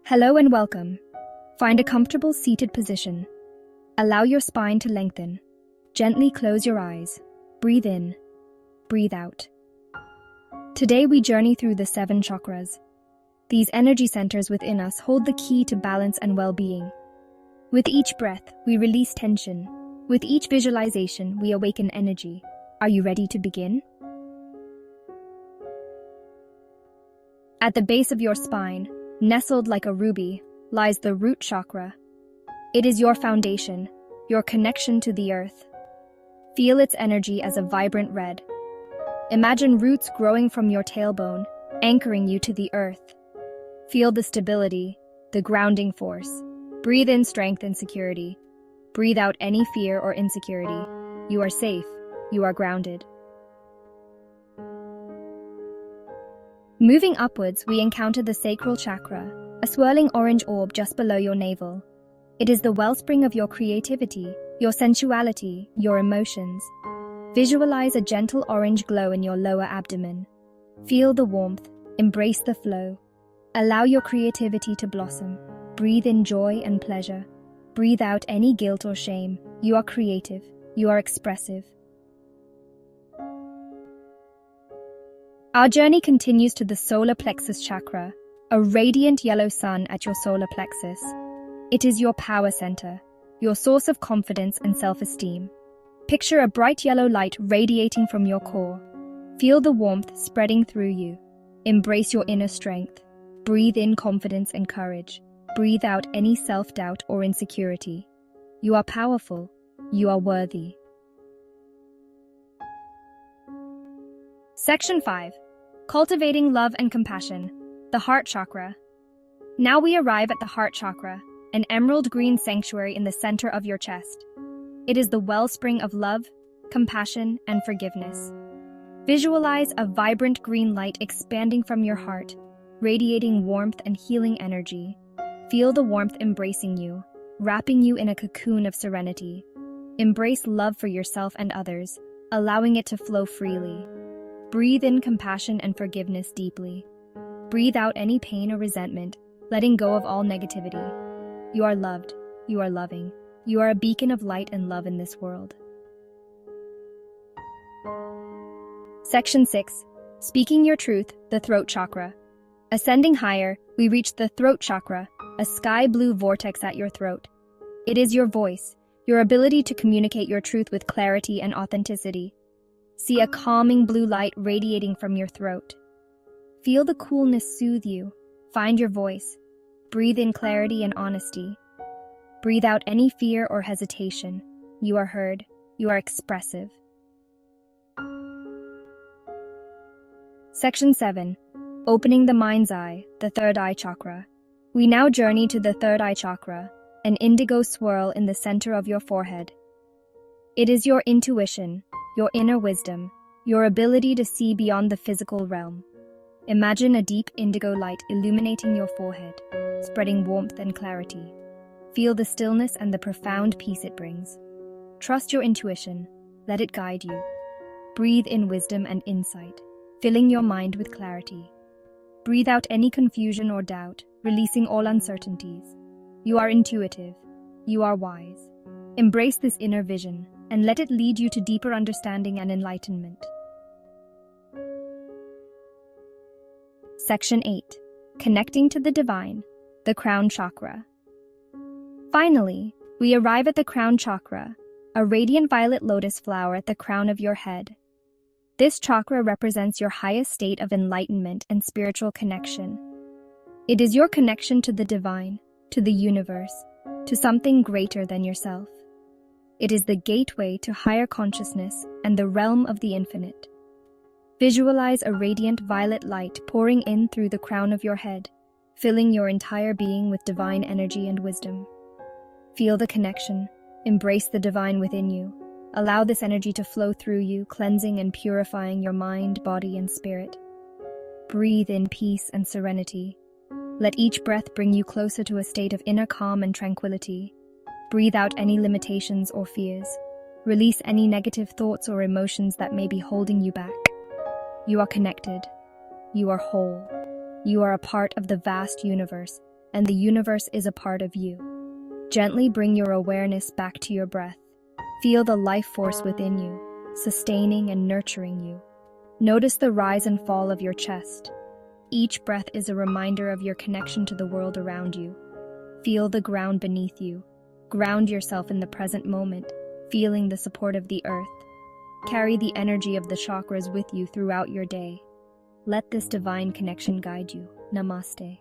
Hello and welcome. Find a comfortable seated position. Allow your spine to lengthen. Gently close your eyes. Breathe in. Breathe out. Today we journey through the 7 chakras. These energy centers within us hold the key to balance and well-being. With each breath, we release tension. With each visualization, we awaken energy. Are you ready to begin? At the base of your spine, nestled like a ruby, lies the root chakra. It is your foundation, your connection to the earth. Feel its energy as a vibrant red. Imagine roots growing from your tailbone, anchoring you to the earth. Feel the stability, the grounding force. Breathe in strength and security. Breathe out any fear or insecurity. You are safe. You are grounded. Moving upwards, we encounter the sacral chakra, a swirling orange orb just below your navel. It is the wellspring of your creativity, your sensuality, your emotions. Visualize a gentle orange glow in your lower abdomen. Feel the warmth, embrace the flow. Allow your creativity to blossom. Breathe in joy and pleasure. Breathe out any guilt or shame. You are creative. You are expressive. Our journey continues to the solar plexus chakra, a radiant yellow sun at your solar plexus. It is your power center, your source of confidence and self-esteem. Picture a bright yellow light radiating from your core. Feel the warmth spreading through you. Embrace your inner strength. Breathe in confidence and courage. Breathe out any self-doubt or insecurity. You are powerful. You are worthy. Section 5. Cultivating love and compassion. The heart chakra. Now we arrive at the heart chakra, an emerald green sanctuary in the center of your chest. It is the wellspring of love, compassion, and forgiveness. Visualize a vibrant green light expanding from your heart, radiating warmth and healing energy. Feel the warmth embracing you, wrapping you in a cocoon of serenity. Embrace love for yourself and others, allowing it to flow freely. Breathe in compassion and forgiveness deeply. Breathe out any pain or resentment, letting go of all negativity. You are loved. You are loving. You are a beacon of light and love in this world. Section 6. Speaking your truth, the throat chakra. Ascending higher, we reach the throat chakra, a sky blue vortex at your throat. It is your voice, your ability to communicate your truth with clarity and authenticity. See a calming blue light radiating from your throat. Feel the coolness soothe you. Find your voice. Breathe in clarity and honesty. Breathe out any fear or hesitation. You are heard. You are expressive. Section 7. Opening the mind's eye, the third eye chakra. We now journey to the third eye chakra, an indigo swirl in the center of your forehead. It is your intuition, your inner wisdom, your ability to see beyond the physical realm. Imagine a deep indigo light illuminating your forehead, spreading warmth and clarity. Feel the stillness and the profound peace it brings. Trust your intuition. Let it guide you. Breathe in wisdom and insight, filling your mind with clarity. Breathe out any confusion or doubt, releasing all uncertainties. You are intuitive. You are wise. Embrace this inner vision and let it lead you to deeper understanding and enlightenment. Section 8. Connecting to the divine, the crown chakra. Finally, we arrive at the crown chakra, a radiant violet lotus flower at the crown of your head. This chakra represents your highest state of enlightenment and spiritual connection. It is your connection to the divine, to the universe, to something greater than yourself. It is the gateway to higher consciousness and the realm of the infinite. Visualize a radiant violet light pouring in through the crown of your head, filling your entire being with divine energy and wisdom. Feel the connection. Embrace the divine within you. Allow this energy to flow through you, cleansing and purifying your mind, body, and spirit. Breathe in peace and serenity. Let each breath bring you closer to a state of inner calm and tranquility. Breathe out any limitations or fears. Release any negative thoughts or emotions that may be holding you back. You are connected. You are whole. You are a part of the vast universe, and the universe is a part of you. Gently bring your awareness back to your breath. Feel the life force within you, sustaining and nurturing you. Notice the rise and fall of your chest. Each breath is a reminder of your connection to the world around you. Feel the ground beneath you. Ground yourself in the present moment, feeling the support of the earth. Carry the energy of the chakras with you throughout your day. Let this divine connection guide you. Namaste.